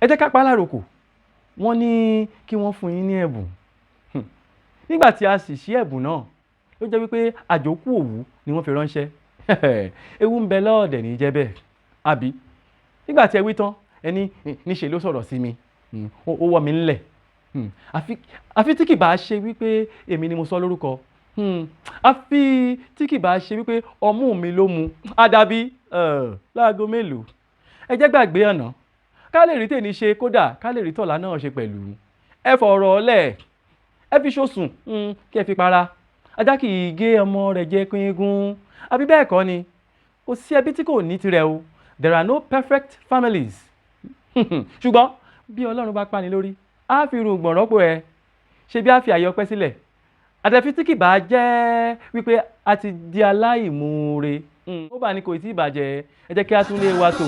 ẹ jẹ́ ká pa láròkò wọ́n ní kí wọ́n fún yín ní ẹ̀bùn nígbà tí a sì ṣí ẹ̀bùn náà ló jẹ́ wípé àjòkú òwú ni wọ́n fi ránṣẹ́ ewu ń bẹ lọ́ọ̀dẹ̀ ní jẹ́ bẹ́ẹ̀ àbí nígbà tí ẹ wí tán ẹni níṣe ló sọ̀rọ̀ sí mi ó wọ́ mi ńlẹ̀ àfi tí kì bá ṣe wípé èmi ni mo sọ lórúkọ àfi tí kì bá ṣe wípé ọmú mi ló mu àdàbí láago mélòó ẹ jẹ́ gbàgbé ọ̀nà ká lè rí tèmi ṣe kódà ká lè rí tọ̀la náà ṣe pẹ̀lú ẹ fọ̀rọ̀ ọ̀lẹ̀ ẹ fi ṣòsùn kí ẹ fi para ajá kì í gé ọmọ rẹ̀ jẹ pínpín àbí bẹ́ẹ̀ kọ́ ni kò sí ẹbí tí kò ní tirẹ̀ o there are no perfect families ṣùgbọ́n bí Ọlọ́run bá pani lórí á fi irùngbọ̀n rọ́pò ẹ ṣe bí á fi àyè ọpẹ́ sílẹ̀ àtẹ̀fi tí kì bá jẹ́ wípé a ti di aláìmoore ó bá ní kò tí ì bàjẹ́ ẹ jẹ́ kí á tún lé wa tò.